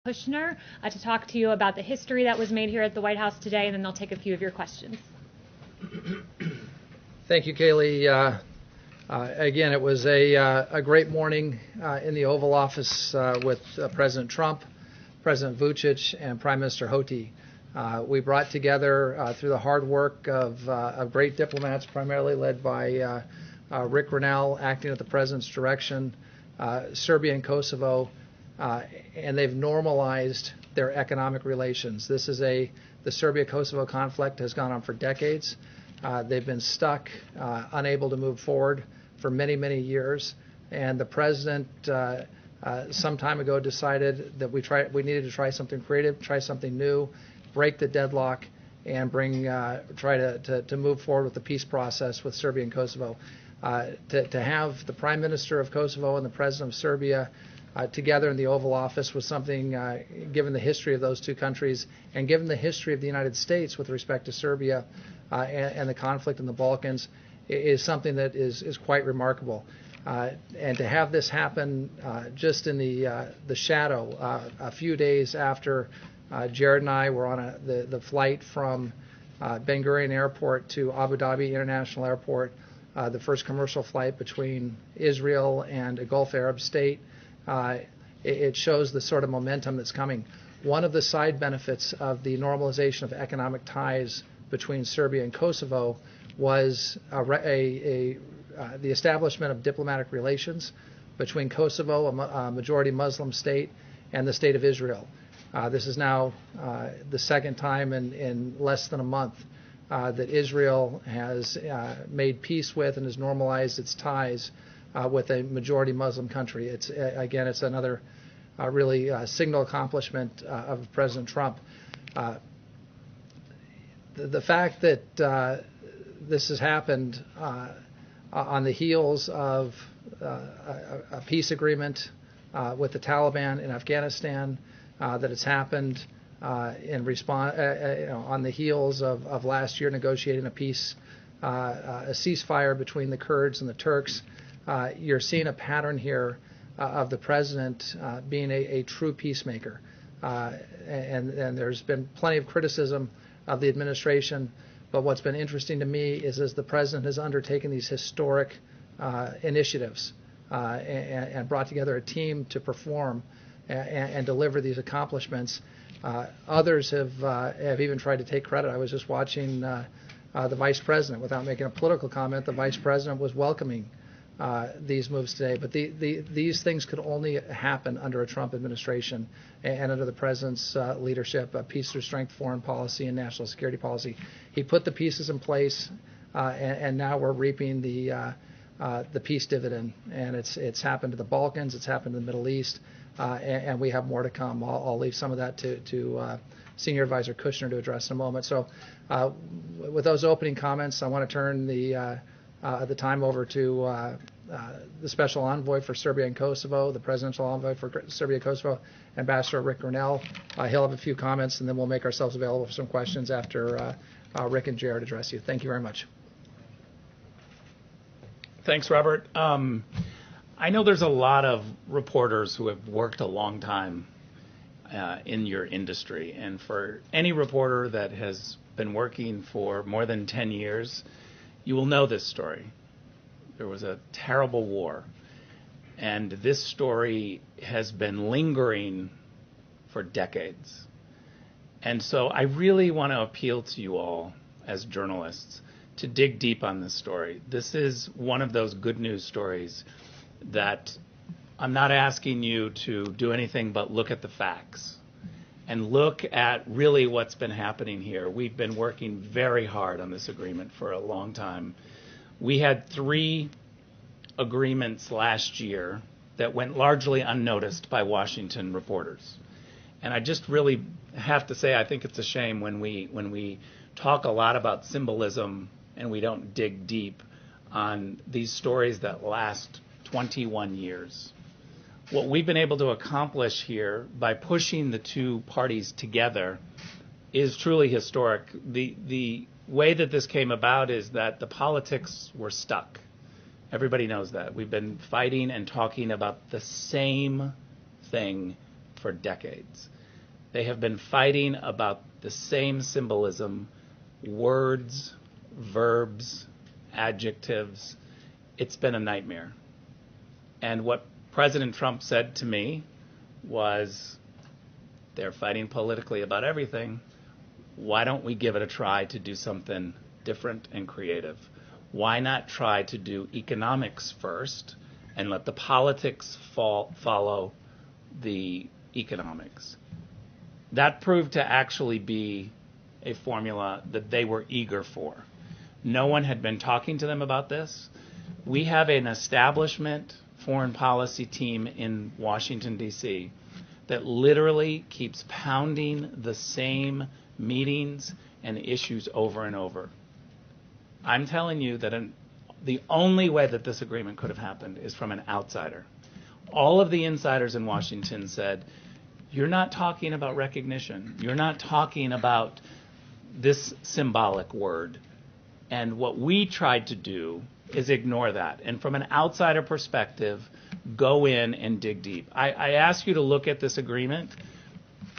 Kushner to talk to you about the history that was made here at the White House today, and then they'll take a few of your questions. Thank you, Kaylee. Again, it was a great morning in the Oval Office with President Trump, President Vučić, and Prime Minister Hoti. We brought together, through the hard work of great diplomats, primarily led by Rick Grinnell, acting at the President's direction, Serbia and Kosovo, and they've normalized their economic relations. The Serbia-Kosovo conflict has gone on for decades. They've been stuck, unable to move forward for many, many years. And the President, some time ago, decided that we needed to try something creative, try something new, break the deadlock, and try to move forward with the peace process with Serbia and Kosovo. To have the Prime Minister of Kosovo and the President of Serbia together in the Oval Office was something, given the history of those two countries and given the history of the United States with respect to Serbia and the conflict in the Balkans, is something that is quite remarkable. And to have this happen just in the shadow, a few days after Jared and I were on the flight from Ben Gurion Airport to Abu Dhabi International Airport, the first commercial flight between Israel and a Gulf Arab state, it shows the sort of momentum that's coming. One of the side benefits of the normalization of economic ties between Serbia and Kosovo was the establishment of diplomatic relations between Kosovo, a majority Muslim state, and the state of Israel. This is now the second time in less than a month that Israel has made peace with and has normalized its ties with a majority Muslim country. It's another really signal accomplishment of President Trump. The fact that this has happened on the heels of a peace agreement with the Taliban in Afghanistan, that it's happened in response on the heels of last year negotiating a ceasefire between the Kurds and the Turks. You're seeing a pattern here of the president being a true peacemaker, and there's been plenty of criticism of the administration. But what's been interesting to me is as the president has undertaken these historic initiatives and brought together a team to perform and deliver these accomplishments, others have even tried to take credit. I was just watching the vice president, without making a political comment, the vice president was welcoming these moves today. But these things could only happen under a Trump administration and under the president's leadership, peace through strength, foreign policy, and national security policy. He put the pieces in place, and now we're reaping the peace dividend. And it's happened to the Balkans, it's happened to the Middle East, and we have more to come. I'll leave some of that to Senior Advisor Kushner to address in a moment. So with those opening comments, I want to turn the time over to the Special Envoy for Serbia and Kosovo, the Presidential Envoy for Serbia and Kosovo, Ambassador Rick Grinnell. He'll have a few comments, and then we'll make ourselves available for some questions after Rick and Jared address you. Thank you very much. Thanks, Robert. I know there's a lot of reporters who have worked a long time in your industry, and for any reporter that has been working for more than 10 years, you will know this story. There was a terrible war, and this story has been lingering for decades. And so I really want to appeal to you all as journalists to dig deep on this story. This is one of those good news stories that I'm not asking you to do anything but look at the facts and look at really what's been happening here. We've been working very hard on this agreement for a long time. We had 3 agreements last year that went largely unnoticed by Washington reporters. And I just really have to say I think it's a shame when we talk a lot about symbolism and we don't dig deep on these stories that last 21 years. What we've been able to accomplish here by pushing the two parties together is truly historic. The way that this came about is that the politics were stuck. Everybody knows that. We've been fighting and talking about the same thing for decades. They have been fighting about the same symbolism, words, verbs, adjectives. It's been a nightmare. And what President Trump said to me was, they're fighting politically about everything. Why don't we give it a try to do something different and creative? Why not try to do economics first and let the politics follow the economics? That proved to actually be a formula that they were eager for. No one had been talking to them about this. We have an establishment foreign policy team in Washington, D.C. that literally keeps pounding the same meetings and issues over and over. I'm telling you that the only way that this agreement could have happened is from an outsider. All of the insiders in Washington said, you're not talking about recognition. You're not talking about this symbolic word. And what we tried to do is ignore that. And from an outsider perspective, go in and dig deep. I ask you to look at this agreement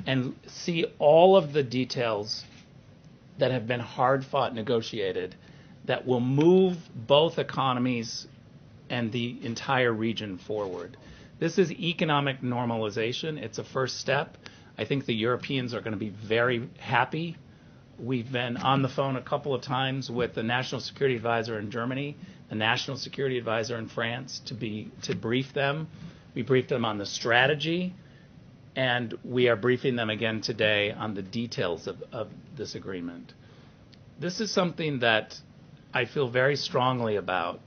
and see all of the details that have been hard-fought negotiated that will move both economies and the entire region forward. This is economic normalization. It's a first step. I think the Europeans are going to be very happy. We've been on the phone a couple of times with the National Security Advisor in Germany, the National Security Advisor in France to brief them. We briefed them on the strategy, and we are briefing them again today on the details of this agreement. This is something that I feel very strongly about.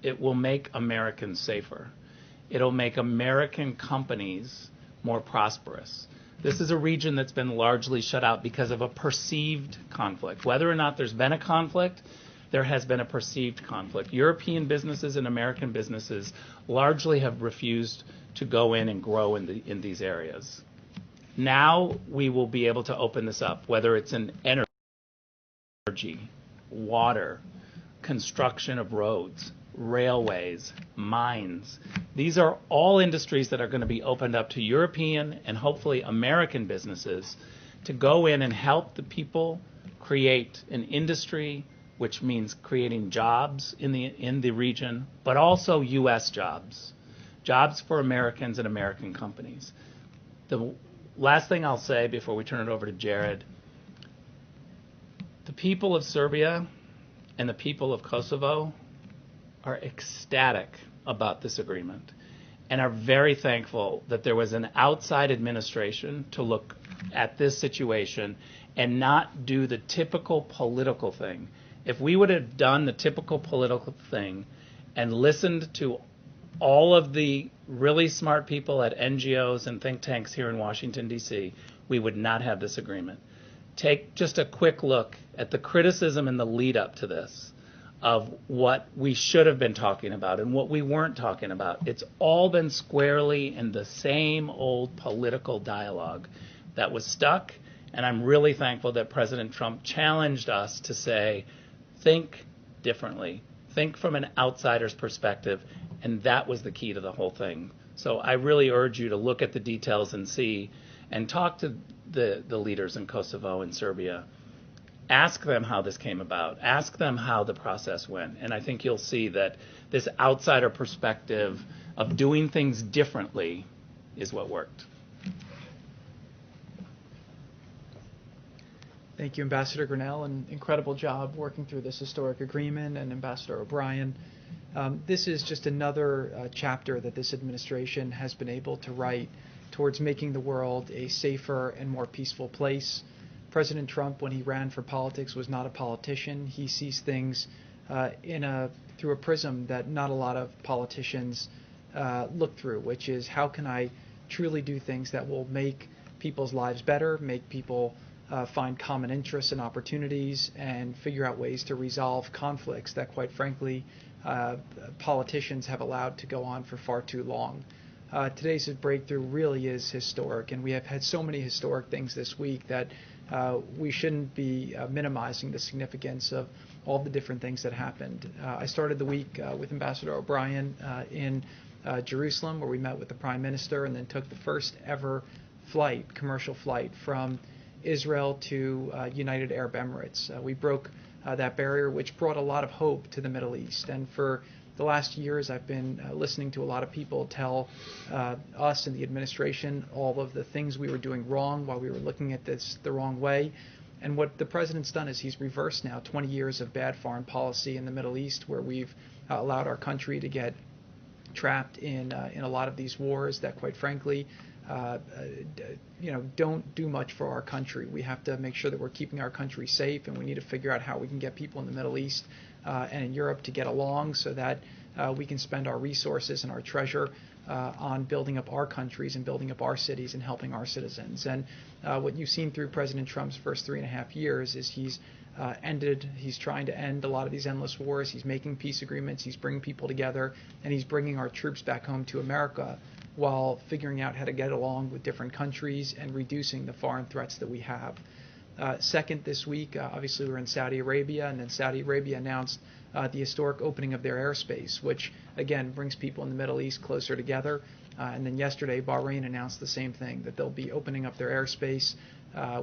It will make Americans safer. It'll make American companies more prosperous. This is a region that's been largely shut out because of a perceived conflict. Whether or not there's been a conflict, there has been a perceived conflict. European businesses and American businesses largely have refused to go in and grow in these areas. Now we will be able to open this up, whether it's in energy, water, construction of roads, railways, mines. These are all industries that are going to be opened up to European and hopefully American businesses to go in and help the people create an industry, which means creating jobs in the region, but also U.S. jobs for Americans and American companies. The last thing I'll say before we turn it over to Jared, the people of Serbia and the people of Kosovo are ecstatic about this agreement and are very thankful that there was an outside administration to look at this situation and not do the typical political thing. If we would have done the typical political thing and listened to all of the really smart people at NGOs and think tanks here in Washington, D.C., we would not have this agreement. Take just a quick look at the criticism and the lead up to this of what we should have been talking about and what we weren't talking about. It's all been squarely in the same old political dialogue that was stuck, and I'm really thankful that President Trump challenged us to say, think differently, think from an outsider's perspective, and that was the key to the whole thing. So I really urge you to look at the details and see, and talk to the leaders in Kosovo and Serbia. Ask them how this came about. Ask them how the process went. And I think you'll see that this outsider perspective of doing things differently is what worked. Thank you, Ambassador Grinnell. An incredible job working through this historic agreement, and Ambassador O'Brien. This is just another chapter that this administration has been able to write towards making the world a safer and more peaceful place. President Trump, when he ran for politics, was not a politician. He sees things through a prism that not a lot of politicians look through, which is, how can I truly do things that will make people's lives better, make people find common interests and opportunities, and figure out ways to resolve conflicts that, quite frankly, politicians have allowed to go on for far too long. Today's breakthrough really is historic, and we have had so many historic things this week that we shouldn't be minimizing the significance of all the different things that happened. I started the week with Ambassador O'Brien in Jerusalem, where we met with the Prime Minister, and then took the first ever commercial flight from Israel to United Arab Emirates. We broke that barrier, which brought a lot of hope to the Middle East. And for the last years, I've been listening to a lot of people tell us and the administration all of the things we were doing wrong while we were looking at this the wrong way. And what the president's done is he's reversed now 20 years of bad foreign policy in the Middle East, where we've allowed our country to get trapped in a lot of these wars that, quite frankly, don't do much for our country. We have to make sure that we're keeping our country safe, and we need to figure out how we can get people in the Middle East and in Europe to get along so that we can spend our resources and our treasure on building up our countries and building up our cities and helping our citizens. And what you've seen through President Trump's first 3.5 years is he's trying to end a lot of these endless wars. He's making peace agreements. He's bringing people together, and he's bringing our troops back home to America while figuring out how to get along with different countries and reducing the foreign threats that we have. Second, this week, obviously, we're in Saudi Arabia, and then Saudi Arabia announced the historic opening of their airspace, which, again, brings people in the Middle East closer together. And then yesterday, Bahrain announced the same thing, that they'll be opening up their airspace,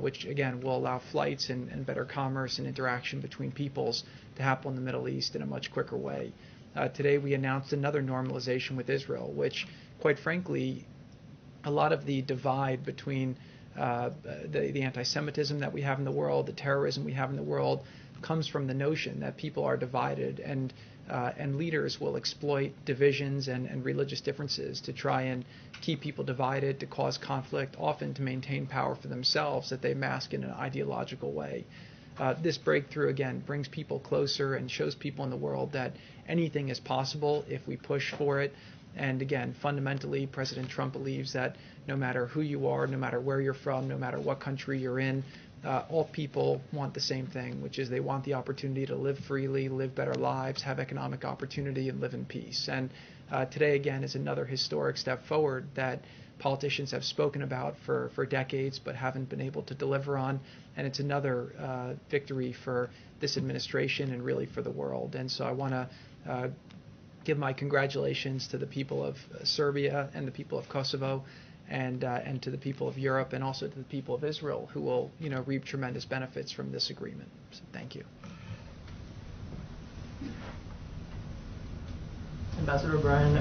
which, again, will allow flights and better commerce and interaction between peoples to happen in the Middle East in a much quicker way. Today, we announced another normalization with Israel, which, quite frankly, a lot of the divide between the anti-Semitism that we have in the world, the terrorism we have in the world, comes from the notion that people are divided, and leaders will exploit divisions and religious differences to try and keep people divided, to cause conflict, often to maintain power for themselves that they mask in an ideological way. This breakthrough, again, brings people closer and shows people in the world that anything is possible if we push for it. And again, fundamentally, President Trump believes that no matter who you are, no matter where you're from, no matter what country you're in, all people want the same thing, which is they want the opportunity to live freely, live better lives, have economic opportunity, and live in peace. And today, again, is another historic step forward that politicians have spoken about for decades but haven't been able to deliver on. And it's another victory for this administration and really for the world. And so I want to give my congratulations to the people of Serbia and the people of Kosovo, and to the people of Europe, and also to the people of Israel, who will reap tremendous benefits from this agreement. So thank you. Ambassador O'Brien,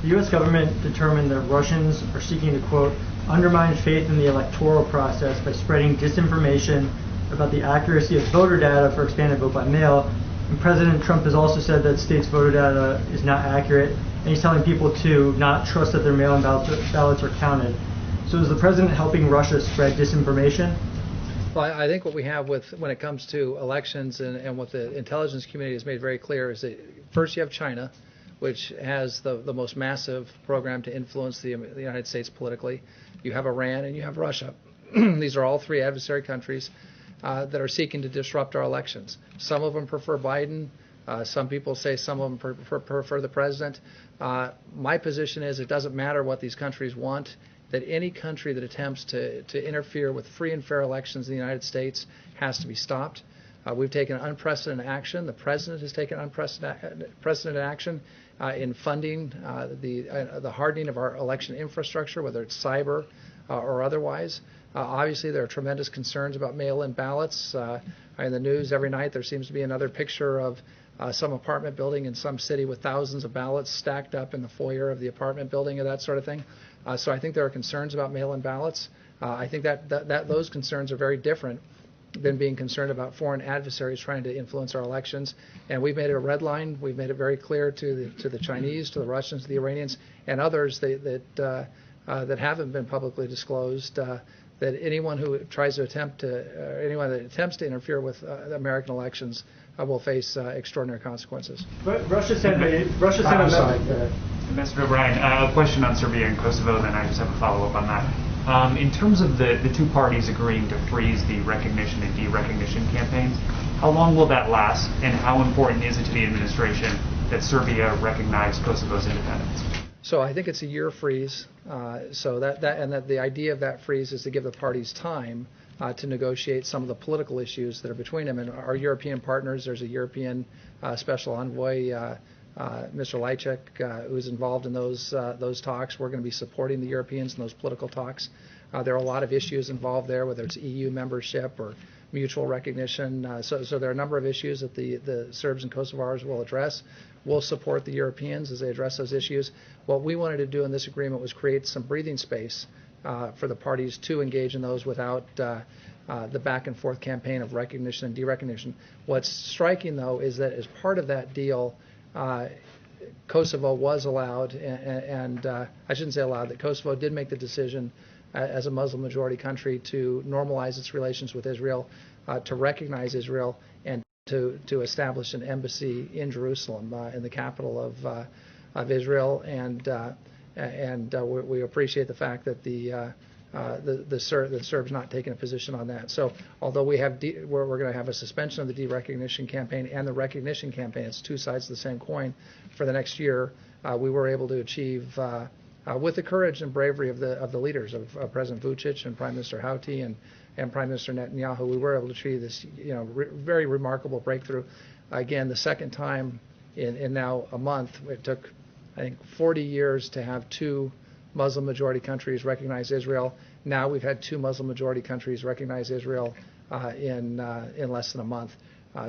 the U.S. government determined that Russians are seeking to, quote, undermine faith in the electoral process by spreading disinformation about the accuracy of voter data for expanded vote by mail. And President Trump has also said that states' voter data is not accurate, and he's telling people to not trust that their mail-in ballots are counted. So is the president helping Russia spread disinformation? Well, I think what we have when it comes to elections and what the intelligence community has made very clear is that first you have China, which has the most massive program to influence the United States politically. You have Iran and you have Russia. These are all three adversary countries that are seeking to disrupt our elections. Some of them prefer Biden. Some people say some of them prefer the president. My position is it doesn't matter what these countries want, that any country that attempts to interfere with free and fair elections in the United States has to be stopped. We've taken unprecedented action. The president has taken unprecedented action in funding the hardening of our election infrastructure, whether it's cyber or otherwise. Obviously, there are tremendous concerns about mail-in ballots. In the news every night, there seems to be another picture of some apartment building in some city with thousands of ballots stacked up in the foyer of the apartment building, or that sort of thing. So I think there are concerns about mail-in ballots. I think that those concerns are very different than being concerned about foreign adversaries trying to influence our elections. And we've made it a red line. We've made it very clear to the Chinese, to the Russians, to the Iranians, and others that haven't been publicly disclosed, that anyone who tries to anyone that attempts to interfere with American elections will face extraordinary consequences. But Russia sent a Ambassador O'Brien, a question on Serbia and Kosovo, then I just have a follow-up on that. In terms of the two parties agreeing to freeze the recognition and de-recognition campaigns, how long will that last, and how important is it to the administration that Serbia recognize Kosovo's independence? So I think it's a year freeze. So that the idea of that freeze is to give the parties time to negotiate some of the political issues that are between them. And our European partners, there's a European special envoy Mr. Lajcik, who's involved in those talks. We're going to be supporting the Europeans in those political talks. There are a lot of issues involved there, whether it's EU membership or mutual recognition. So there are a number of issues that the Serbs and Kosovars will address. We'll support the Europeans as they address those issues. What we wanted to do in this agreement was create some breathing space for the parties to engage in those without the back and forth campaign of recognition and derecognition. What's striking, though, is that as part of that deal, Kosovo was allowed, and I shouldn't say allowed, that Kosovo did make the decision as a Muslim majority country to normalize its relations with Israel, to recognize Israel, and to establish an embassy in Jerusalem, in the capital of Israel. And we appreciate the fact that the Serbs not taking a position on that. So although we're going to have a suspension of the derecognition campaign and the recognition campaign, it's two sides of the same coin for the next year, we were able to achieve, with the courage and bravery of the leaders of President Vučić and Prime Minister Houti and Prime Minister Netanyahu, we were able to achieve this very remarkable breakthrough. Again, the second time in now a month. It took, I think, 40 years to have two Muslim majority countries recognize Israel. Now we've had two Muslim majority countries recognize Israel in less than a month.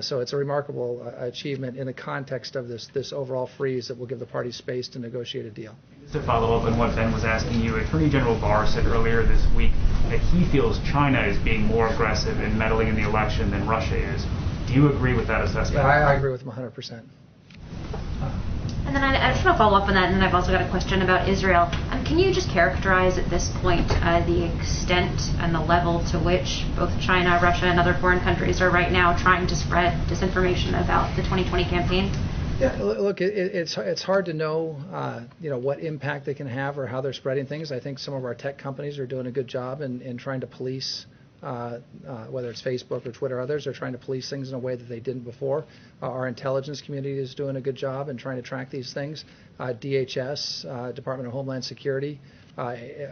So it's a remarkable achievement in the context of this overall freeze that will give the parties space to negotiate a deal. Just to follow up on what Ben was asking you, Attorney General Barr said earlier this week that he feels China is being more aggressive in meddling in the election than Russia is. Do you agree with that assessment? Yeah, I agree with him 100%. And then I just want to follow up on that, and then I've also got a question about Israel. Can you just characterize at this point the extent and the level to which both China, Russia, and other foreign countries are right now trying to spread disinformation about the 2020 campaign? Yeah, look, it's hard to know, what impact they can have or how they're spreading things. I think some of our tech companies are doing a good job in trying to police, whether it's Facebook or Twitter or others, are trying to police things in a way that they didn't before. Our intelligence community is doing a good job in trying to track these things. DHS, Department of Homeland Security,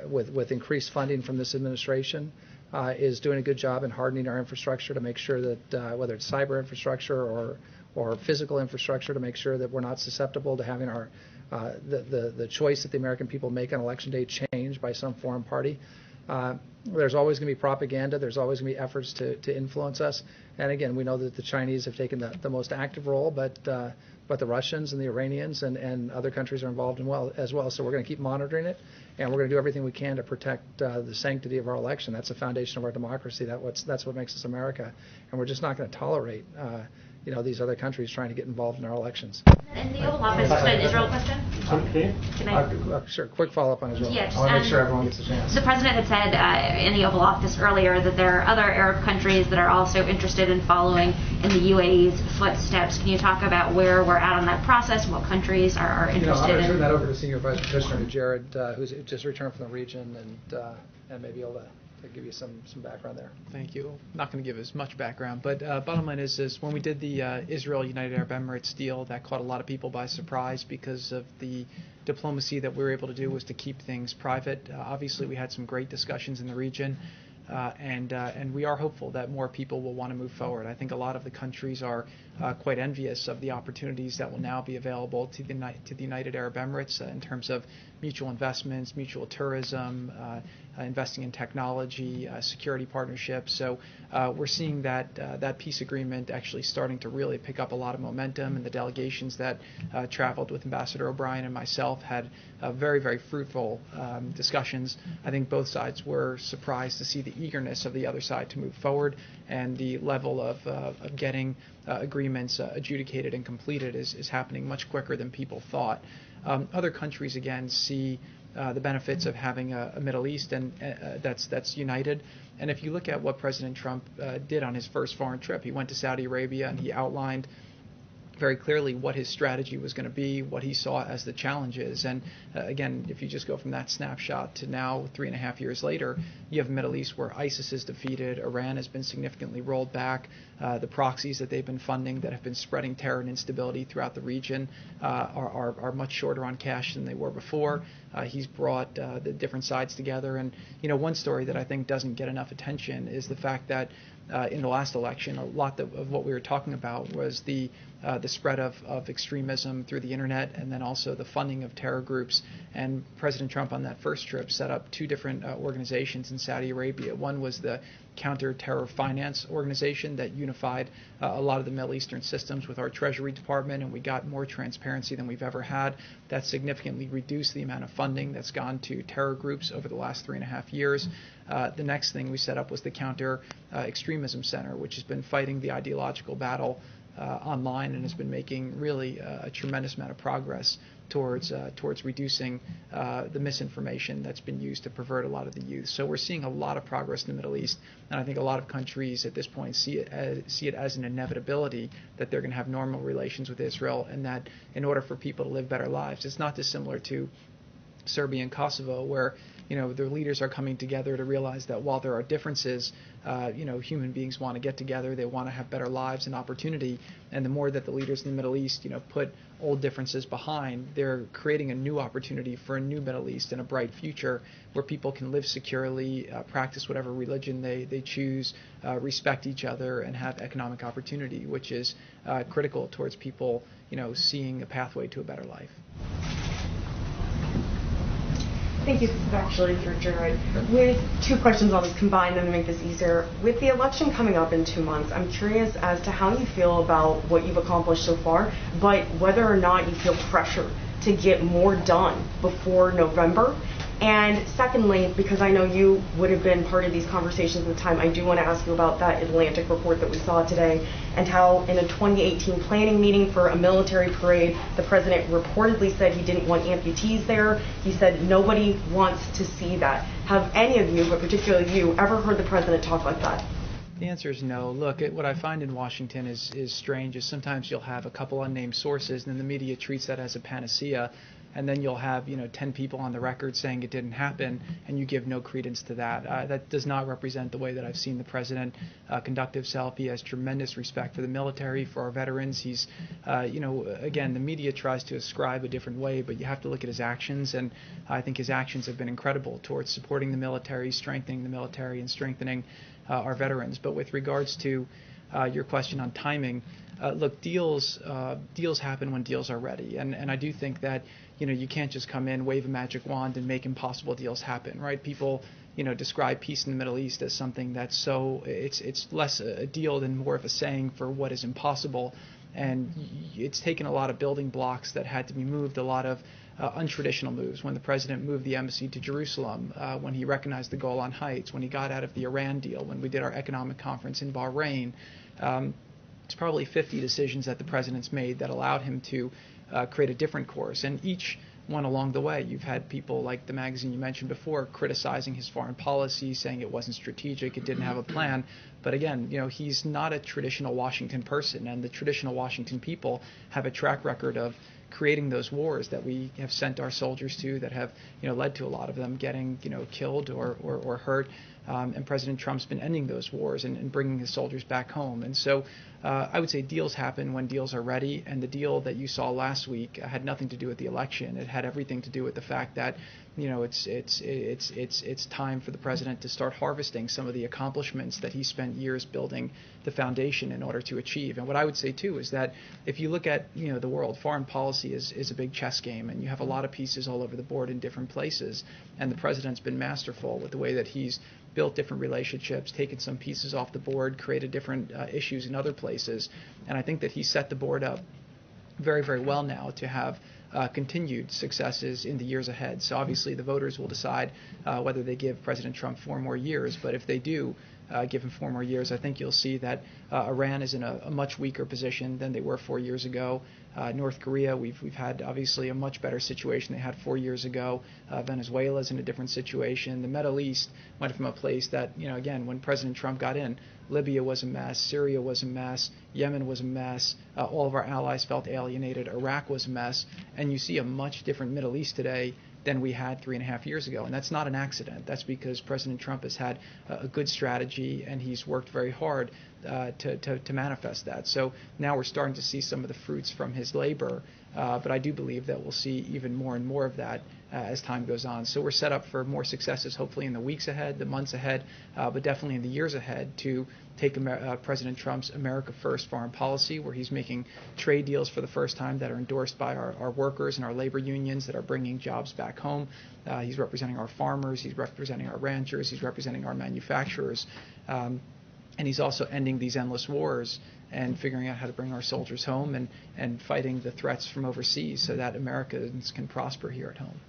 with increased funding from this administration, is doing a good job in hardening our infrastructure to make sure that whether it's cyber infrastructure or physical infrastructure, to make sure that we're not susceptible to having our the choice that the American people make on Election Day changed by some foreign party. There's always going to be propaganda. There's always going to be efforts to influence us. And again, we know that the Chinese have taken the most active role, but the Russians and the Iranians and other countries are involved as well. So we're going to keep monitoring it, and we're going to do everything we can to protect the sanctity of our election. That's the foundation of our democracy. That's what makes us America, and we're just not going to tolerate these other countries trying to get involved in our elections. In the Oval Office, just an Israel question. Can I? Sure, quick follow-up on Israel. Yeah, I want to make sure everyone gets a chance. The president had said in the Oval Office earlier that there are other Arab countries that are also interested in following in the UAE's footsteps. Can you talk about where we're at on that process, what countries are interested I'm going to turn in? that over to Senior Vice President Jared, who's just returned from the region and maybe able to give you some background there. Thank you. I'm not going to give as much background, but bottom line is when we did the Israel-United Arab Emirates deal, that caught a lot of people by surprise because of the diplomacy that we were able to do was to keep things private. Obviously, we had some great discussions in the region, and we are hopeful that more people will want to move forward. I think a lot of the countries are quite envious of the opportunities that will now be available to the United Arab Emirates in terms of mutual investments, mutual tourism, investing in technology, security partnerships. So we're seeing that peace agreement actually starting to really pick up a lot of momentum, and the delegations that traveled with Ambassador O'Brien and myself had very, very fruitful discussions. I think both sides were surprised to see the eagerness of the other side to move forward, and the level of getting agreements adjudicated and completed is happening much quicker than people thought. Other countries, again, see the benefits of having a Middle East and that's united. And if you look at what President Trump did on his first foreign trip, he went to Saudi Arabia and he outlined very clearly what his strategy was going to be, what he saw as the challenges. And again, if you just go from that snapshot to now, 3.5 years later, you have a Middle East where ISIS is defeated, Iran has been significantly rolled back, the proxies that they've been funding that have been spreading terror and instability throughout the region are much shorter on cash than they were before. he's brought the different sides together. And one story that I think doesn't get enough attention is the fact that in the last election, a lot of what we were talking about was the spread of extremism through the internet, and then also the funding of terror groups. And President Trump on that first trip set up two different organizations in Saudi Arabia. One was the Counter-Terror Finance Organization that unified a lot of the Middle Eastern systems with our Treasury Department, and we got more transparency than we've ever had. That significantly reduced the amount of funding that's gone to terror groups over the last 3.5 years. The next thing we set up was the Counter-Extremism Center, which has been fighting the ideological battle online and has been making really a tremendous amount of progress towards reducing the misinformation that's been used to pervert a lot of the youth. So we're seeing a lot of progress in the Middle East, and I think a lot of countries at this point see it as an inevitability that they're going to have normal relations with Israel, and that in order for people to live better lives, it's not dissimilar to Serbia and Kosovo, where their leaders are coming together to realize that while there are differences, human beings want to get together, they want to have better lives and opportunity, and the more that the leaders in the Middle East, put old differences behind, they're creating a new opportunity for a new Middle East and a bright future where people can live securely, practice whatever religion they choose, respect each other, and have economic opportunity, which is critical towards people, seeing a pathway to a better life. Thank you. This is actually for Jared. With two questions, I'll just combine them to make this easier. With the election coming up in 2 months, I'm curious as to how you feel about what you've accomplished so far, but whether or not you feel pressure to get more done before November. And secondly, because I know you would have been part of these conversations at the time, I do want to ask you about that Atlantic report that we saw today and how in a 2018 planning meeting for a military parade, the president reportedly said he didn't want amputees there. He said nobody wants to see that. Have any of you, but particularly you, ever heard the president talk like that? The answer is no. Look, what I find in Washington is strange is sometimes you'll have a couple unnamed sources and then the media treats that as a panacea. And then you'll have 10 people on the record saying it didn't happen, and you give no credence to that. That does not represent the way that I've seen the president conduct himself. He has tremendous respect for the military, for our veterans. He's, again, the media tries to ascribe a different way, but you have to look at his actions, and I think his actions have been incredible towards supporting the military, strengthening the military, and strengthening our veterans. But with regards to your question on timing, look, deals happen when deals are ready, and I do think that you can't just come in, wave a magic wand, and make impossible deals happen, right? People describe peace in the Middle East as something that's it's less a deal than more of a saying for what is impossible, and it's taken a lot of building blocks that had to be moved, a lot of untraditional moves. When the president moved the embassy to Jerusalem, when he recognized the Golan Heights, when he got out of the Iran deal, when we did our economic conference in Bahrain, it's probably 50 decisions that the president's made that allowed him to create a different course. And each one along the way, you've had people like the magazine you mentioned before criticizing his foreign policy, saying it wasn't strategic, it didn't have a plan. But again, he's not a traditional Washington person, and the traditional Washington people have a track record of creating those wars that we have sent our soldiers to that have led to a lot of them getting killed or hurt. And President Trump's been ending those wars and bringing his soldiers back home. And so I would say deals happen when deals are ready. And the deal that you saw last week had nothing to do with the election. It had everything to do with the fact that it's time for the president to start harvesting some of the accomplishments that he spent years building the foundation in order to achieve. And what I would say too is that if you look at the world, foreign policy is a big chess game, and you have a lot of pieces all over the board in different places. And the president's been masterful with the way that he's built different relationships, taken some pieces off the board, created different issues in other places. And I think that he set the board up very, very well now to have continued successes in the years ahead. So obviously the voters will decide whether they give President Trump 4 more years. But if they do give him 4 more years, I think you'll see that Iran is in a much weaker position than they were 4 years ago. North Korea, we've had obviously a much better situation they had 4 years ago. Venezuela's in a different situation. The Middle East went from a place that, again, when President Trump got in, Libya was a mess, Syria was a mess, Yemen was a mess, all of our allies felt alienated, Iraq was a mess, and you see a much different Middle East today than we had 3.5 years ago. And that's not an accident. That's because President Trump has had a good strategy, and he's worked very hard to manifest that. So now we're starting to see some of the fruits from his labor, but I do believe that we'll see even more and more of that as time goes on. So we're set up for more successes, hopefully in the weeks ahead, the months ahead, but definitely in the years ahead to take President Trump's America First foreign policy, where he's making trade deals for the first time that are endorsed by our workers and our labor unions that are bringing jobs back home. He's representing our farmers, he's representing our ranchers, he's representing our manufacturers, and he's also ending these endless wars and figuring out how to bring our soldiers home and fighting the threats from overseas so that Americans can prosper here at home.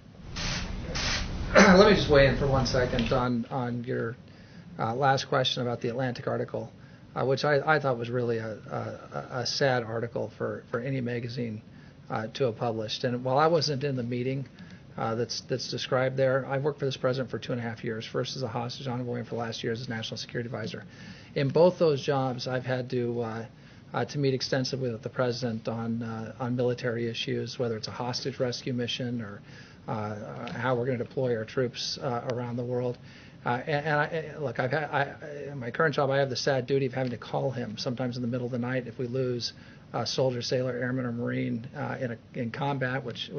Let me just weigh in for 1 second on your last question about the Atlantic article, which I thought was really a sad article for any magazine to have published. And while I wasn't in the meeting that's described there, I've worked for this president for 2.5 years, first as a hostage envoy and for the last year as national security advisor. In both those jobs, I've had to meet extensively with the president on military issues, whether it's a hostage rescue mission or how we're going to deploy our troops around the world. Look, in my current job, I have the sad duty of having to call him sometimes in the middle of the night if we lose a soldier, sailor, airman, or Marine in combat, which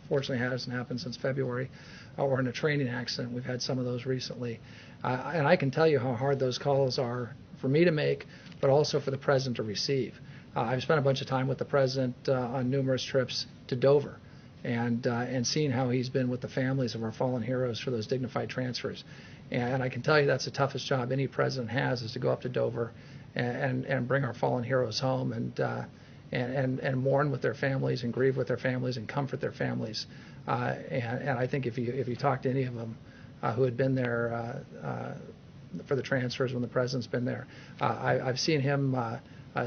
fortunately hasn't happened since February, or in a training accident. We've had some of those recently. And I can tell you how hard those calls are for me to make, but also for the president to receive. I've spent a bunch of time with the president on numerous trips to Dover, and seeing how he's been with the families of our fallen heroes for those dignified transfers. And I can tell you that's the toughest job any president has, is to go up to Dover and bring our fallen heroes home and mourn with their families and grieve with their families and comfort their families. And I think if you talk to any of them who had been there for the transfers when the president's been there, I've seen him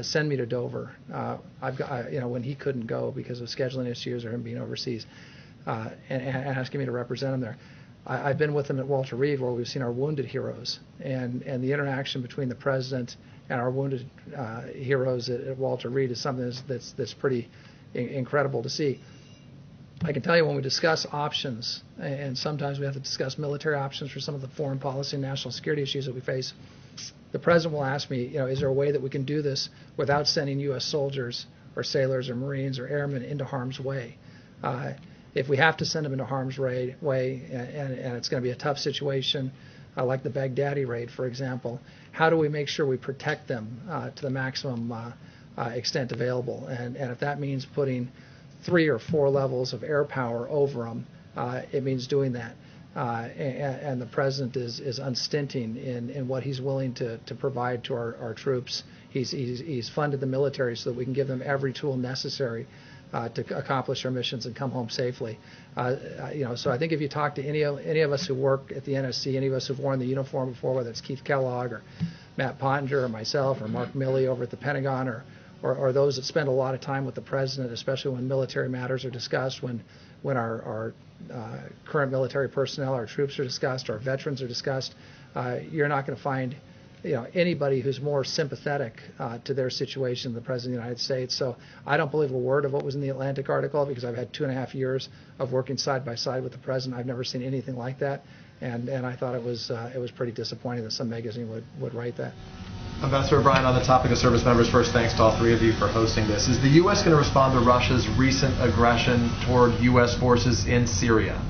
send me to Dover. When he couldn't go because of scheduling issues or him being overseas, and asking me to represent him there. I've been with him at Walter Reed, where we've seen our wounded heroes, and the interaction between the president and our wounded heroes at Walter Reed is something that's pretty incredible to see. I can tell you when we discuss options, and sometimes we have to discuss military options for some of the foreign policy and national security issues that we face, the president will ask me, is there a way that we can do this without sending U.S. soldiers or sailors or Marines or airmen into harm's way? If we have to send them into harm's way, and it's going to be a tough situation, like the Baghdadi raid, for example, how do we make sure we protect them to the maximum extent available? And if that means putting 3 or 4 levels of air power over them, it means doing that. And the president is unstinting in what he's willing to provide to our troops. He's funded the military so that we can give them every tool necessary to accomplish our missions and come home safely. So I think if you talk to any of us who work at the NSC, any of us who've worn the uniform before, whether it's Keith Kellogg or Matt Pottinger or myself or Mark Milley over at the Pentagon or those that spend a lot of time with the president, especially when military matters are discussed, when our current military personnel, our troops are discussed, our veterans are discussed, you're not going to find anybody who's more sympathetic to their situation than the President of the United States. So I don't believe a word of what was in the Atlantic article, because I've had 2.5 years of working side by side with the President. I've never seen anything like that, and I thought it was pretty disappointing that some magazine would write that. Ambassador O'Brien, on the topic of service members, first, thanks to all 3 of you for hosting this. Is the U.S. going to respond to Russia's recent aggression toward U.S. forces in Syria?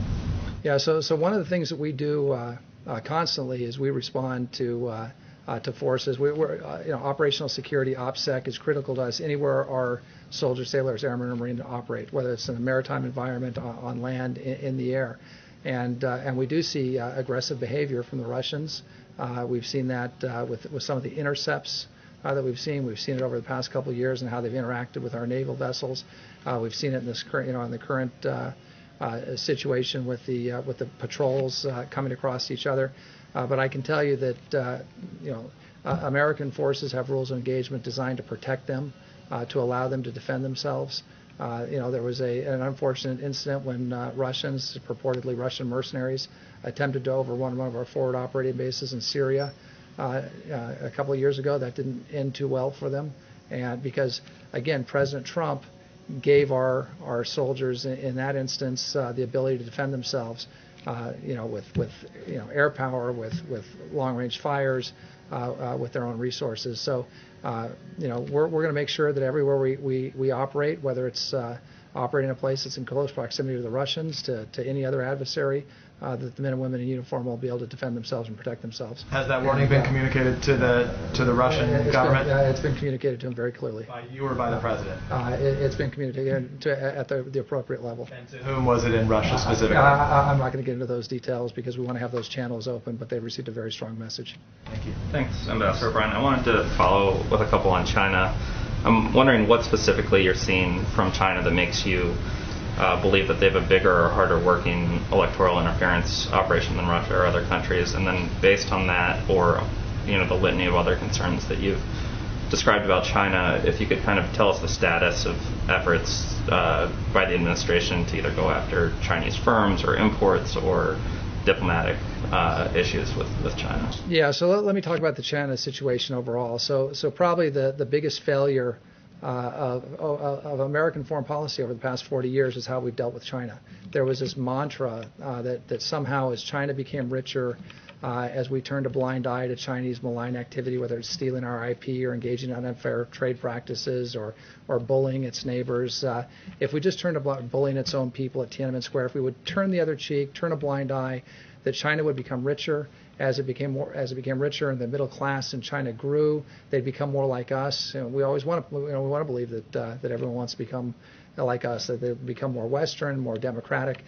Yeah, so one of the things that we do constantly is we respond to forces. We're operational security, OPSEC, is critical to us anywhere our soldiers, sailors, airmen, or Marine operate, whether it's in a maritime environment, on land, in the air. And we do see aggressive behavior from the Russians. We've seen that with some of the intercepts that we've seen. We've seen it over the past couple of years and how they've interacted with our naval vessels. We've seen it in this current, in the current situation with the patrols coming across each other. But I can tell you that American forces have rules of engagement designed to protect them, to allow them to defend themselves. There was an unfortunate incident when Russians, purportedly Russian mercenaries, attempted to overrun one of our forward operating bases in Syria a couple of years ago. That didn't end too well for them, and because, again, President Trump gave our soldiers in that instance the ability to defend themselves, with air power, with long-range fires, with their own resources. So, we're going to make sure that everywhere we operate, whether it's operating in a place that's in close proximity to the Russians, to any other adversary, that the men and women in uniform will be able to defend themselves and protect themselves. Has that warning been communicated to the Russian government? It's been communicated to them very clearly. By you or by the president? It's been communicated at the appropriate level. And to whom was it in Russia specifically? I'm not going to get into those details because we want to have those channels open, but they've received a very strong message. Thank you. Thanks, Ambassador O'Brien. I wanted to follow with a couple on China. I'm wondering what specifically you're seeing from China that makes you believe that they have a bigger or harder working electoral interference operation than Russia or other countries, and then based on that, or the litany of other concerns that you've described about China, if you could kind of tell us the status of efforts by the administration to either go after Chinese firms or imports or diplomatic issues with China. Yeah, so let me talk about the China situation overall. So probably the biggest failure of American foreign policy over the past 40 years is how we've dealt with China. There was this mantra that somehow as China became richer, as we turned a blind eye to Chinese malign activity, whether it's stealing our IP or engaging in unfair trade practices or bullying its neighbors, if we just turned a bullying its own people at Tiananmen Square, if we would turn the other cheek, turn a blind eye, that China would become richer. As it became richer and the middle class in China grew, they'd become more like us. We always want to believe that everyone wants to become like us, that they become more Western, more democratic.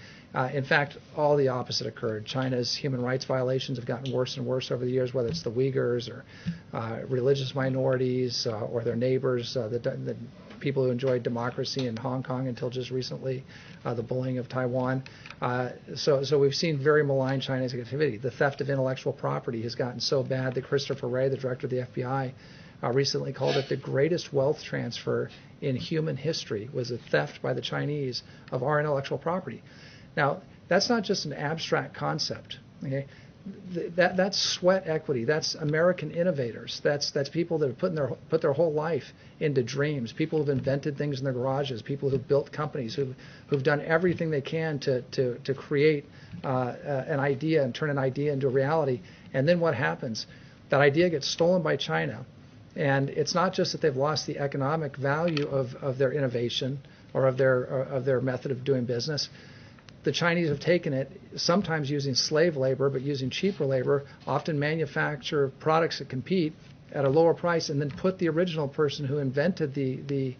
In fact, all the opposite occurred. China's human rights violations have gotten worse and worse over the years, whether it's the Uyghurs or religious minorities or their neighbors, the people who enjoyed democracy in Hong Kong until just recently, the bullying of Taiwan. So we've seen very malign Chinese activity. The theft of intellectual property has gotten so bad that Christopher Wray, the director of the FBI, recently called it the greatest wealth transfer in human history was a theft by the Chinese of our intellectual property. Now, that's not just an abstract concept. Okay? That's sweat equity. That's American innovators. That's people that have put their whole life into dreams. People who've invented things in their garages. People who've built companies. Who've done everything they can to create an idea and turn an idea into a reality. And then what happens? That idea gets stolen by China, and it's not just that they've lost the economic value of their innovation or of their method of doing business. The Chinese have taken it, sometimes using slave labor, but using cheaper labor, often manufacture products that compete at a lower price, and then put the original person who invented the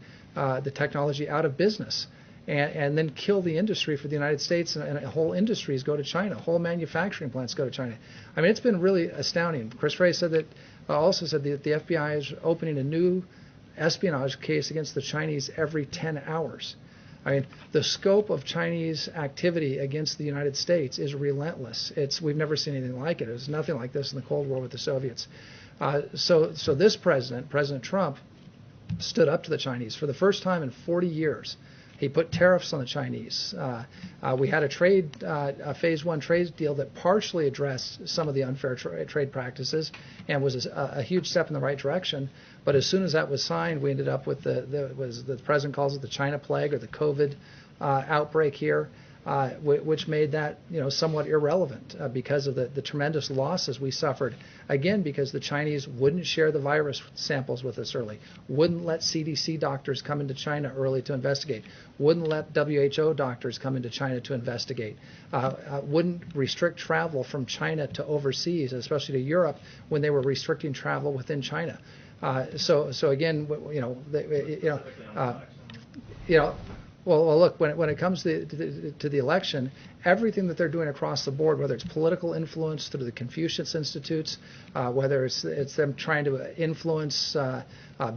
technology out of business, and then kill the industry for the United States, and whole industries go to China, whole manufacturing plants go to China. I mean, it's been really astounding. Chris Wray said that, also said that the FBI is opening a new espionage case against the Chinese every 10 hours. I mean, the scope of Chinese activity against the United States is relentless. We've never seen anything like it. It was nothing like this in the Cold War with the Soviets. So this President Trump, stood up to the Chinese for the first time in 40 years. He put tariffs on the Chinese. We had a phase one trade deal that partially addressed some of the unfair trade practices and was a huge step in the right direction. But as soon as that was signed, we ended up with the president calls it the China plague or the COVID outbreak here, which made that somewhat irrelevant because of the tremendous losses we suffered. Again, because the Chinese wouldn't share the virus samples with us early, wouldn't let CDC doctors come into China early to investigate, wouldn't let WHO doctors come into China to investigate, wouldn't restrict travel from China to overseas, especially to Europe, when they were restricting travel within China. So again, well, look, when it comes to the election, everything that they're doing across the board, whether it's political influence through the Confucius Institutes, whether it's them trying to influence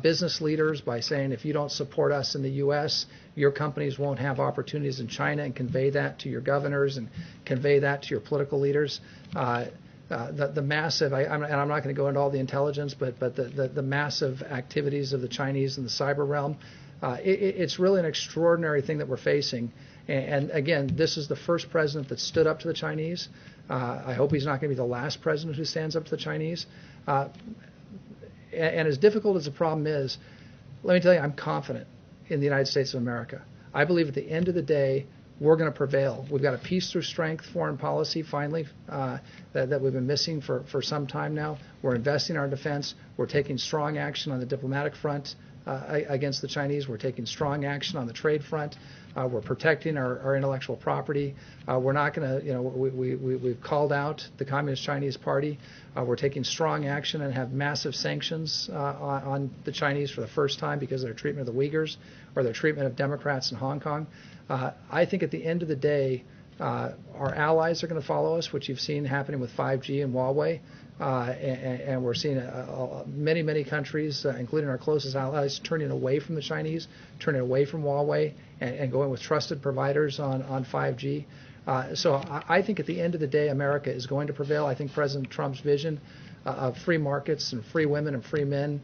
business leaders by saying if you don't support us in the U.S., your companies won't have opportunities in China, and convey that to your governors and convey that to your political leaders. The massive, and I'm not going to go into all the intelligence, but the massive activities of the Chinese in the cyber realm, it's really an extraordinary thing that we're facing. And again, this is the first president that stood up to the Chinese. I hope he's not going to be the last president who stands up to the Chinese. And as difficult as the problem is, let me tell you, I'm confident in the United States of America. I believe at the end of the day, we're going to prevail. We've got a peace through strength foreign policy, finally, that we've been missing for some time now. We're investing in our defense. We're taking strong action on the diplomatic front. against the Chinese. We're taking strong action on the trade front. We're protecting our intellectual property. We're not going to, we've called out the Communist Chinese Party. We're taking strong action and have massive sanctions on the Chinese for the first time because of their treatment of the Uyghurs or their treatment of Democrats in Hong Kong. I think at the end of the day, our allies are going to follow us, which you've seen happening with 5G and Huawei. And we're seeing many countries, including our closest allies, turning away from the Chinese, turning away from Huawei, and going with trusted providers on 5G. So I think at the end of the day, America is going to prevail. I think President Trump's vision of free markets and free women and free men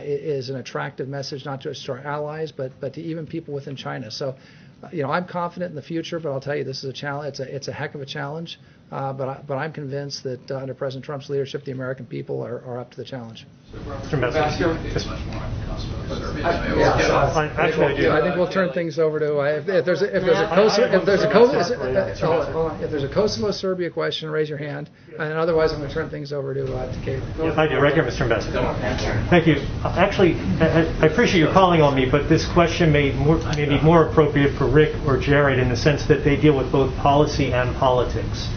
is an attractive message, not just to our allies, but to even people within China. So, I'm confident in the future, but I'll tell you, this is a challenge. It's a heck of a challenge. But I'm convinced that under President Trump's leadership, the American people are up to the challenge. I think we'll turn things over to if there's a Kosovo-Serbia question, raise your hand, and otherwise I'm going to turn things over to Kate. I do, right here, Mr. Ambassador. Thank you. Actually, I appreciate your calling on me, but this question may be more appropriate for Rick or Jared in the sense that they deal with both policy and politics.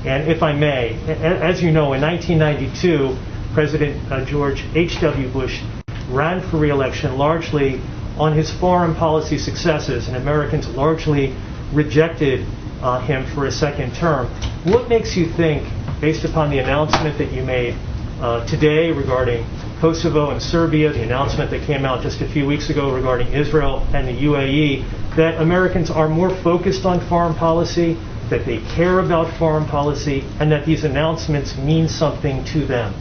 And if I may, as you know, in 1992, President George H.W. Bush ran for re-election largely on his foreign policy successes, and Americans largely rejected him for a second term. What makes you think, based upon the announcement that you made today regarding Kosovo and Serbia, the announcement that came out just a few weeks ago regarding Israel and the UAE, that Americans are more focused on foreign policy, that they care about foreign policy, and that these announcements mean something to them?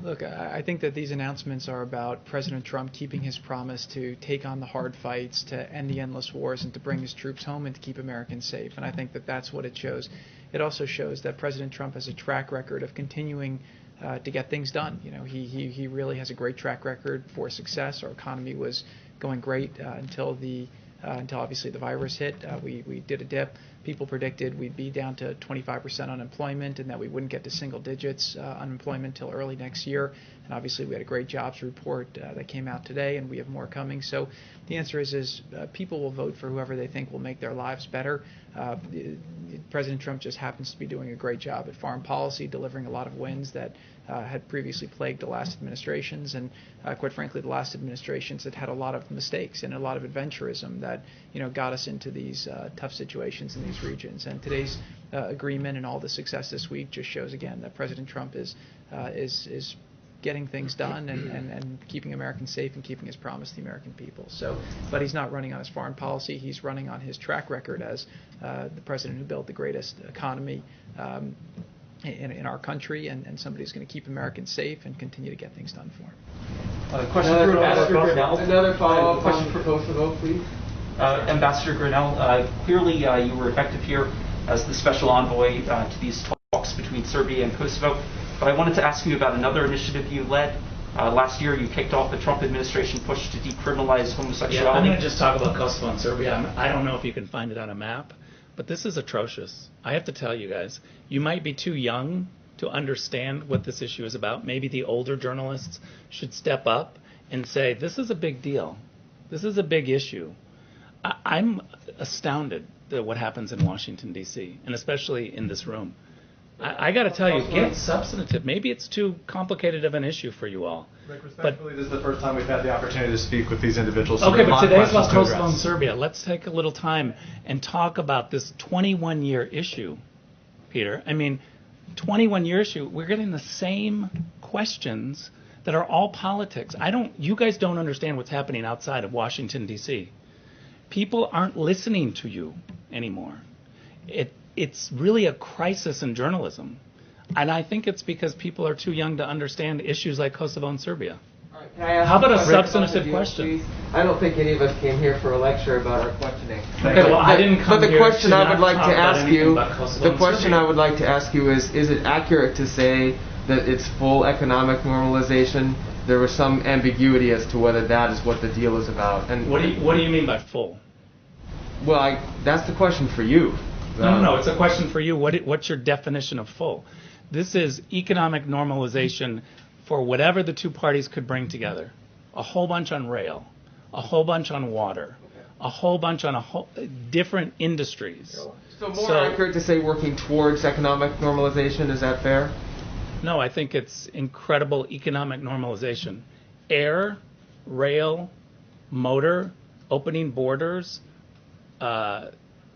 Look, I think that these announcements are about President Trump keeping his promise to take on the hard fights, to end the endless wars, and to bring his troops home and to keep Americans safe. And I think that that's what it shows. It also shows that President Trump has a track record of continuing to get things done. He really has a great track record for success. Our economy was going great until obviously the virus hit. We did a dip. People predicted we'd be down to 25% unemployment and that we wouldn't get to single digits unemployment until early next year. And obviously we had a great jobs report that came out today, and we have more coming. So the answer is people will vote for whoever they think will make their lives better. President Trump just happens to be doing a great job at foreign policy, delivering a lot of wins that had previously plagued the last administrations, and quite frankly, the last administrations had a lot of mistakes and a lot of adventurism that got us into these tough situations in these regions. And today's agreement and all the success this week just shows again that President Trump is getting things done and keeping Americans safe and keeping his promise to the American people. So, but he's not running on his foreign policy. He's running on his track record as the president who built the greatest economy in our country, and somebody who's going to keep Americans safe and continue to get things done for him. Another follow-up question for Kosovo, please. Ambassador Grinnell, clearly you were effective here as the special envoy to these talks between Serbia and Kosovo. But I wanted to ask you about another initiative you led. Last year, you kicked off the Trump administration push to decriminalize homosexuality. Yeah, I'm going to just talk about Kosovo and Serbia. I don't know if you can find it on a map, but this is atrocious. I have to tell you guys, you might be too young to understand what this issue is about. Maybe the older journalists should step up and say, this is a big deal. This is a big issue. I'm astounded at what happens in Washington, D.C., and especially in this room. I got to tell you, get substantive. Maybe it's too complicated of an issue for you all. Rick, respectfully, this is the first time we've had the opportunity to speak with these individuals. Okay, but today's about Kosovo and Serbia. Let's take a little time and talk about this 21-year issue, Peter. I mean, 21-year issue. We're getting the same questions that are all politics. You guys don't understand what's happening outside of Washington, D.C. People aren't listening to you anymore. It's really a crisis in journalism. And I think it's because people are too young to understand issues like Kosovo and Serbia. Right, can I ask How about a substantive question? Please? I don't think any of us came here for a lecture about our questioning. Okay, well, I didn't come but the here question to I would like to ask you, the question I would like to ask you is it accurate to say that it's full economic normalization? There was some ambiguity as to whether that is what the deal is about. And what do you mean by full? Well, that's the question for you. No, it's a question for you. What's your definition of full? This is economic normalization for whatever the two parties could bring together. A whole bunch on rail. a whole bunch on water, a whole bunch on different industries. So more accurate to say working towards economic normalization, is that fair? No, I think it's incredible economic normalization. Air, rail, motor, opening borders, a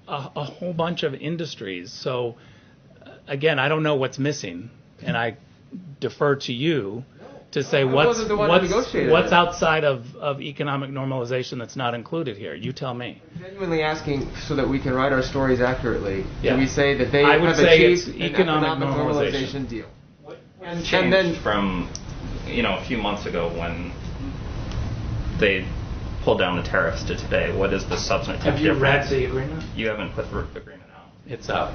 whole bunch of industries. So, again, I don't know what's missing, and I defer to you to say what's outside of economic normalization that's not included here. You tell me. I'm genuinely asking so that we can write our stories accurately. Yeah. Do we say that they I would have say achieved it's an economic normalization deal? And changed from, a few months ago when they pulled down the tariffs to today. What is the substantive difference? Have you read the agreement? You haven't put the agreement out. It's out.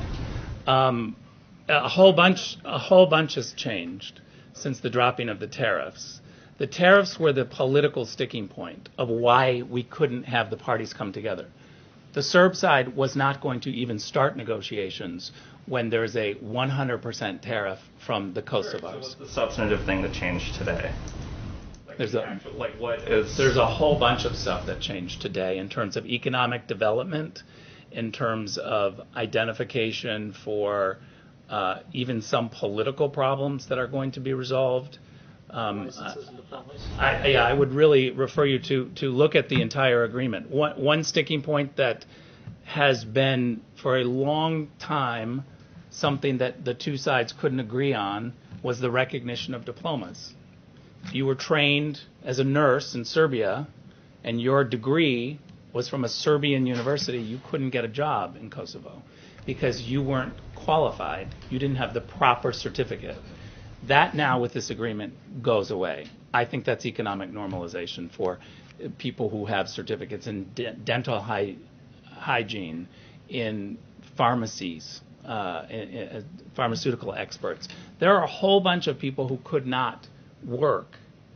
A whole bunch has changed since the dropping of the tariffs. The tariffs were the political sticking point of why we couldn't have the parties come together. The Serb side was not going to even start negotiations when there's a 100% tariff from the Kosovars. So what's the substantive thing that changed today? There's a whole bunch of stuff that changed today in terms of economic development, in terms of identification for even some political problems that are going to be resolved. I would really refer you to look at the entire agreement. One sticking point that has been for a long time something that the two sides couldn't agree on was the recognition of diplomas. If you were trained as a nurse in Serbia and your degree was from a Serbian university, you couldn't get a job in Kosovo because you weren't qualified. You didn't have the proper certificate. That now with this agreement goes away. I think that's economic normalization for people who have certificates in dental hygiene, in pharmacies, in pharmaceutical experts. There are a whole bunch of people who could not work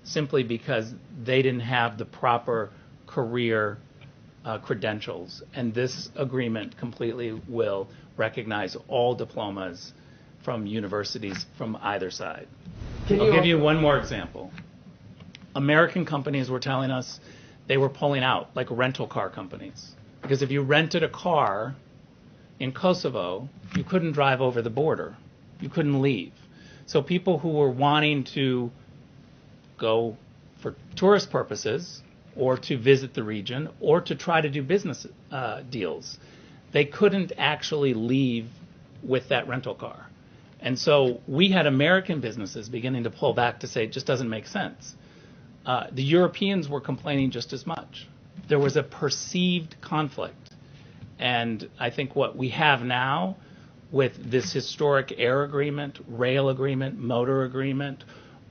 simply because they didn't have the proper career credentials. And this agreement completely will recognize all diplomas from universities from either side. I'll give you one more example. American companies were telling us they were pulling out, like rental car companies. Because if you rented a car in Kosovo, you couldn't drive over the border. You couldn't leave. So people who were wanting to go for tourist purposes or to visit the region or to try to do business deals, they couldn't actually leave with that rental car. And so we had American businesses beginning to pull back to say it just doesn't make sense. The Europeans were complaining just as much. There was a perceived conflict. And I think what we have now with this historic air agreement, rail agreement, motor agreement,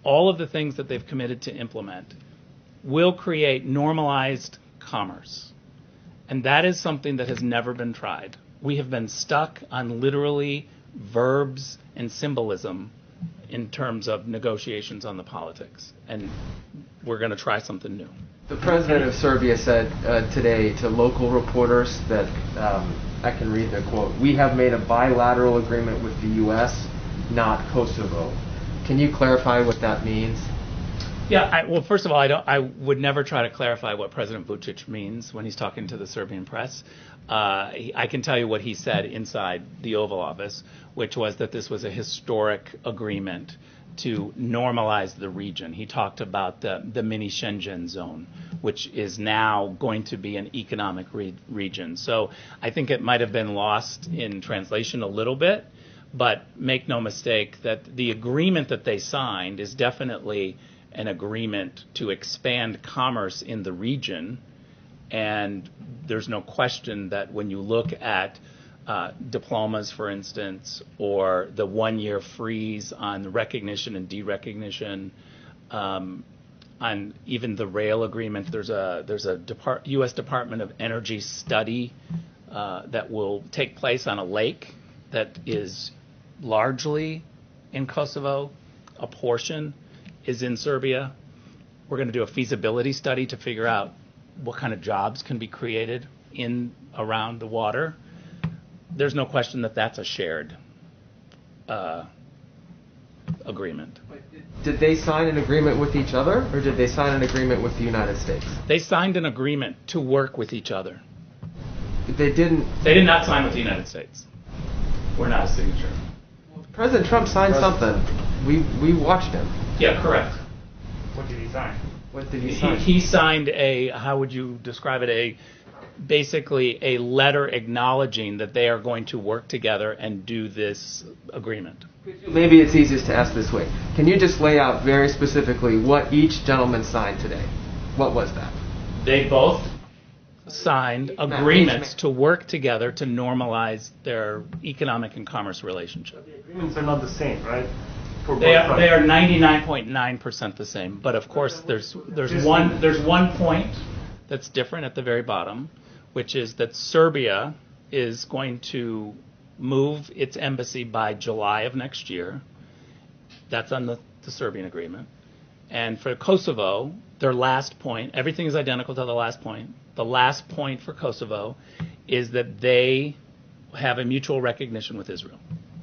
all of the things that they've committed to implement will create normalized commerce. And that is something that has never been tried. We have been stuck on literally verbs and symbolism in terms of negotiations on the politics. And we're going to try something new. The president of Serbia said today to local reporters that, I can read the quote, "We have made a bilateral agreement with the U.S., not Kosovo." Can you clarify what that means? Yeah, well, first of all, I would never try to clarify what President Vučić means when he's talking to the Serbian press. I can tell you what he said inside the Oval Office, which was that this was a historic agreement to normalize the region. He talked about the mini Schengen zone, which is now going to be an economic region. So I think it might have been lost in translation a little bit, but make no mistake that the agreement that they signed is definitely an agreement to expand commerce in the region. And there's no question that when you look at diplomas, for instance, or the one-year freeze on the recognition and derecognition, on even the rail agreement, there's a U.S. Department of Energy study that will take place on a lake that is largely in Kosovo. A portion is in Serbia. We're going to do a feasibility study to figure out what kind of jobs can be created in around the water. There's no question that that's a shared agreement. Did they sign an agreement with each other, or did they sign an agreement with the United States? They signed an agreement to work with each other. They didn't. They did not sign with the United States. We're not a signature. President Trump signed something. We watched him. Yeah, correct. What did he sign? What did he sign? He signed a, how would you describe it, basically a letter acknowledging that they are going to work together and do this agreement. Maybe it's easiest to ask this way. Can you just lay out very specifically what each gentleman signed today? What was that? They both signed agreements to work together to normalize their economic and commerce relationship. The agreements are not the same, right? They are 99.9% the same, but of course there's one point that's different at the very bottom, which is that Serbia is going to move its embassy by July of next year. That's on the Serbian agreement. And for Kosovo, their last point, everything is identical to the last point. The last point for Kosovo is that they have a mutual recognition with Israel.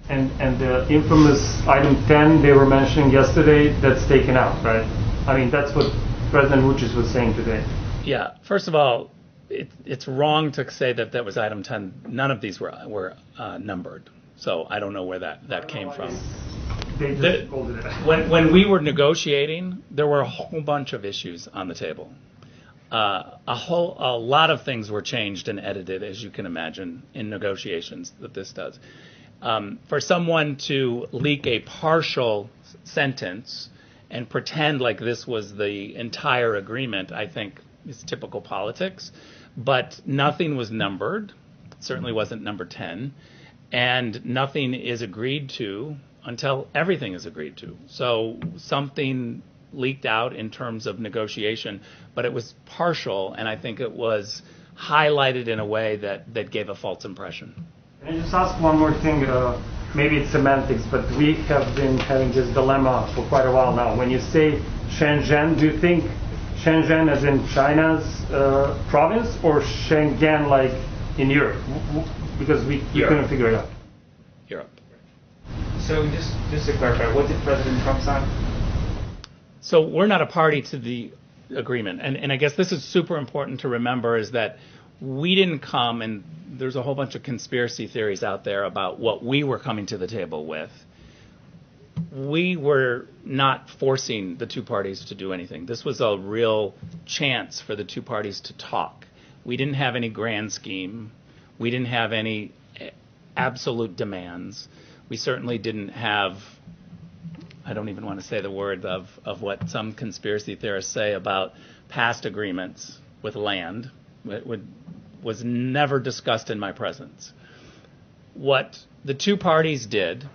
And the infamous item 10 they were mentioning yesterday, that's taken out, right? I mean, that's what President Vučić was saying today. Yeah. First of all, it's wrong to say that that was item 10. None of these were numbered. So I don't know where that came from. They just pulled it out. When we were negotiating, there were a whole bunch of issues on the table. A lot of things were changed and edited, as you can imagine, in negotiations that this does. For someone to leak a partial sentence and pretend like this was the entire agreement, I think is typical politics. But nothing was numbered. It certainly wasn't number 10. And nothing is agreed to until everything is agreed to. So something leaked out in terms of negotiation, but it was partial, and I think it was highlighted in a way that gave a false impression. Can I just ask one more thing? Maybe it's semantics, but we have been having this dilemma for quite a while now. When you say Shenzhen, do you think Shenzhen as in China's province, or Schengen like in Europe? Because we couldn't figure it out. Europe. So just to clarify, what did President Trump sign? So we're not a party to the agreement. And I guess this is super important to remember, is that we didn't come, and there's a whole bunch of conspiracy theories out there about what we were coming to the table with. We were not forcing the two parties to do anything. This was a real chance for the two parties to talk. We didn't have any grand scheme. We didn't have any absolute demands. We certainly didn't have, I don't even want to say the word of what some conspiracy theorists say about past agreements with land. It was never discussed in my presence. What the two parties did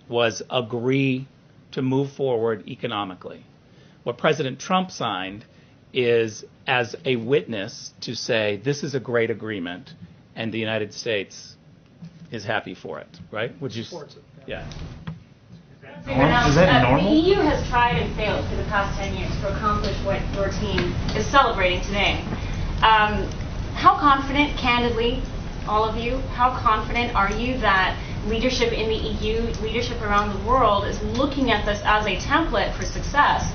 was agree to move forward economically. What President Trump signed is as a witness to say this is a great agreement and the United States is happy for it, right? Would you supports it? Yeah. Is that normal? The EU has tried and failed for the past 10 years to accomplish what your team is celebrating today. How confident, candidly, all of you, how confident are you that leadership in the EU, leadership around the world is looking at this as a template for success?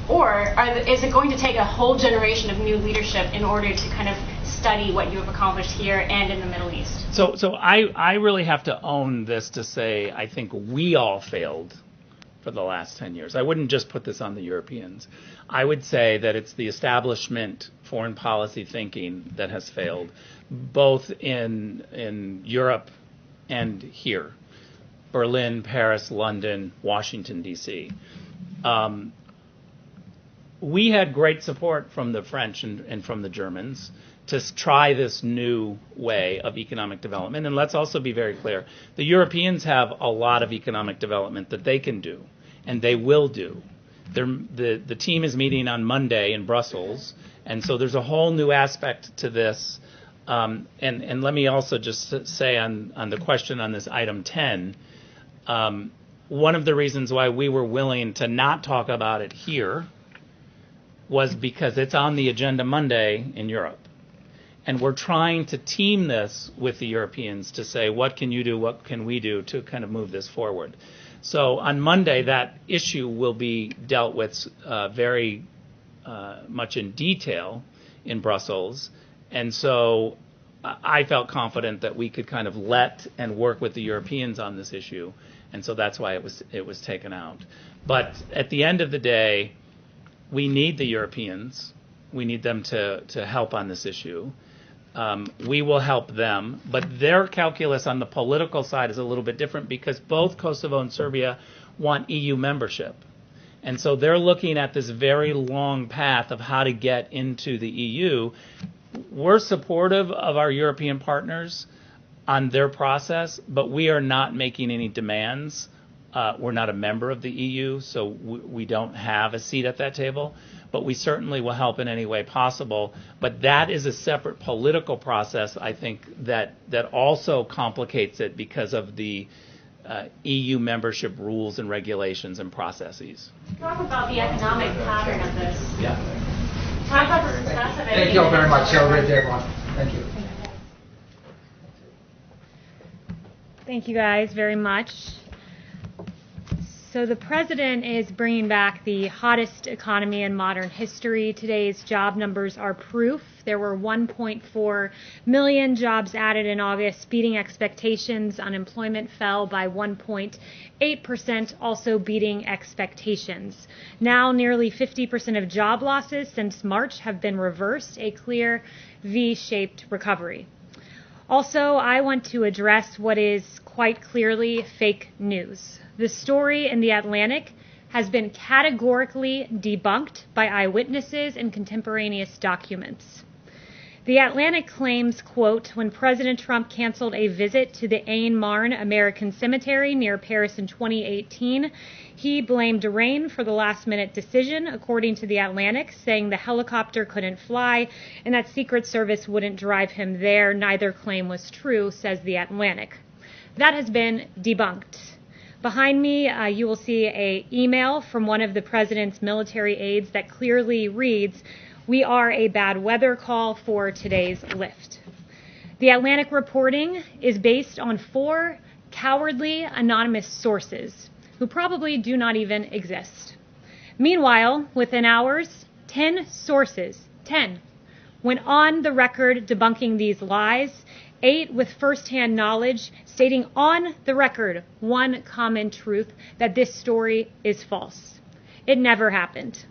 Or is it going to take a whole generation of new leadership in order to kind of study what you have accomplished here and in the Middle East? So I really have to own this to say I think we all failed for the last 10 years. I wouldn't just put this on the Europeans. I would say that it's the establishment foreign policy thinking that has failed, both in Europe and here, Berlin, Paris, London, Washington, D.C. We had great support from the French and from the Germans to try this new way of economic development. And let's also be very clear, the Europeans have a lot of economic development that they can do, and they will do. The team is meeting on Monday in Brussels, and so there's a whole new aspect to this. And let me also just say on the question on this item 10, one of the reasons why we were willing to not talk about it here was because it's on the agenda Monday in Europe. And we're trying to team this with the Europeans to say, what can you do, what can we do to kind of move this forward? So on Monday, that issue will be dealt with very much in detail in Brussels. And so I felt confident that we could kind of let and work with the Europeans on this issue. And so that's why it was taken out. But at the end of the day, we need the Europeans. We need them to help on this issue. We will help them, but their calculus on the political side is a little bit different because both Kosovo and Serbia want EU membership. And so they're looking at this very long path of how to get into the EU. We're supportive of our European partners on their process, but we are not making any demands. We're not a member of the EU, so we don't have a seat at that table. But we certainly will help in any way possible. But that is a separate political process, I think, that also complicates it because of the EU membership rules and regulations and processes. Talk about the economic pattern of this. Yeah. Talk about the success of it. Thank you all very much. Have a great day, everyone. Thank you. Thank you guys very much. So the president is bringing back the hottest economy in modern history. Today's job numbers are proof. There were 1.4 million jobs added in August, beating expectations. Unemployment fell by 1.8%, also beating expectations. Now nearly 50% of job losses since March have been reversed, a clear V-shaped recovery. Also, I want to address what is quite clearly fake news. The story in The Atlantic has been categorically debunked by eyewitnesses and contemporaneous documents. The Atlantic claims, quote, when President Trump canceled a visit to the Aisne-Marne American Cemetery near Paris in 2018, he blamed rain for the last-minute decision, according to The Atlantic, saying the helicopter couldn't fly and that Secret Service wouldn't drive him there. Neither claim was true, says The Atlantic. That has been debunked. Behind me, you will see an email from one of the president's military aides that clearly reads, "We are a bad weather call for today's lift." The Atlantic reporting is based on 4 cowardly anonymous sources who probably do not even exist. Meanwhile, within hours, 10 sources, 10, went on the record debunking these lies, 8 with firsthand knowledge, stating on the record one common truth, that this story is false. It never happened.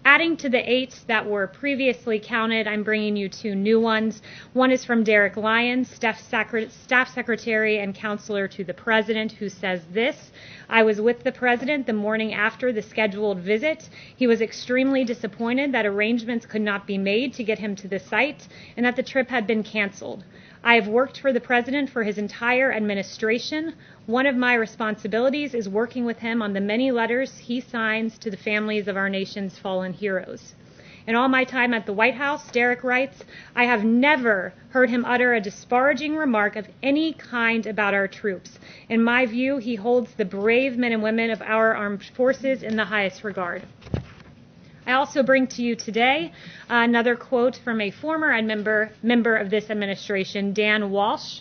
Adding to the 8 that were previously counted, I'm bringing you 2 new ones. One is from Derek Lyons, Staff Secretary and Counselor to the President, who says this: I was with the President the morning after the scheduled visit. He was extremely disappointed that arrangements could not be made to get him to the site and that the trip had been canceled. I have worked for the President for his entire administration. One of my responsibilities is working with him on the many letters he signs to the families of our nation's fallen heroes. In all my time at the White House, Derek writes, I have never heard him utter a disparaging remark of any kind about our troops. In my view, he holds the brave men and women of our armed forces in the highest regard. I also bring to you today another quote from a former member of this administration, Dan Walsh,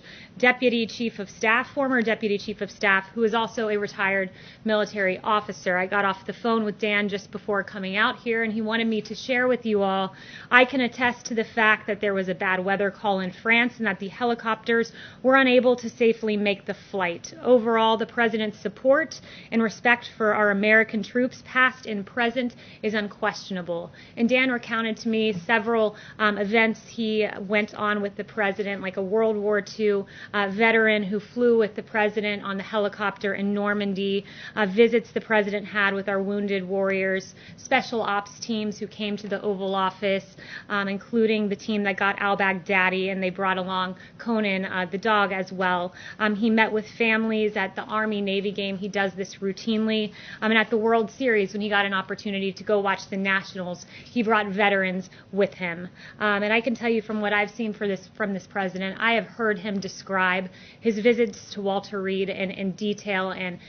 former Deputy Chief of Staff, who is also a retired military officer. I got off the phone with Dan just before coming out here, and he wanted me to share with you all, I can attest to the fact that there was a bad weather call in France and that the helicopters were unable to safely make the flight. Overall, the President's support and respect for our American troops, past and present, is unquestionable. And Dan recounted to me several events he went on with the President, like a World War II veteran who flew with the President on the helicopter in Normandy, visits the President had with our wounded warriors, special ops teams who came to the Oval Office, including the team that got al-Baghdadi, and they brought along Conan, the dog, as well. He met with families at the Army-Navy game. He does this routinely. And at the World Series, when he got an opportunity to go watch the Nationals, he brought veterans with him. And I can tell you from what I've seen from this President, I have heard him describe describe his visits to Walter Reed in detail, and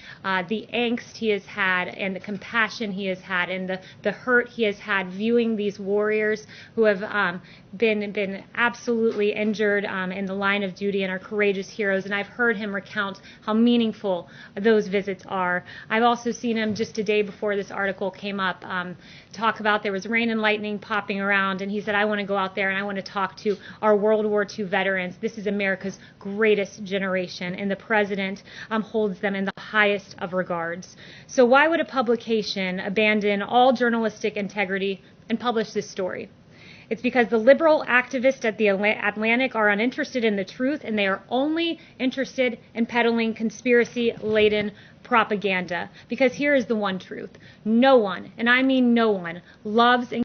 the angst he has had and the compassion he has had and the hurt he has had viewing these warriors who have been absolutely injured in the line of duty and are courageous heroes. And I've heard him recount how meaningful those visits are. I've also seen him just a day before this article came up talk about there was rain and lightning popping around, and he said, I want to go out there and I want to talk to our World War II veterans. This is America's greatest generation, and the president holds them in the highest of regards. So why would a publication abandon all journalistic integrity and publish this story? It's because the liberal activists at the Atlantic are uninterested in the truth, and they are only interested in peddling conspiracy-laden propaganda. Because here is the one truth. No one, and I mean no one, loves and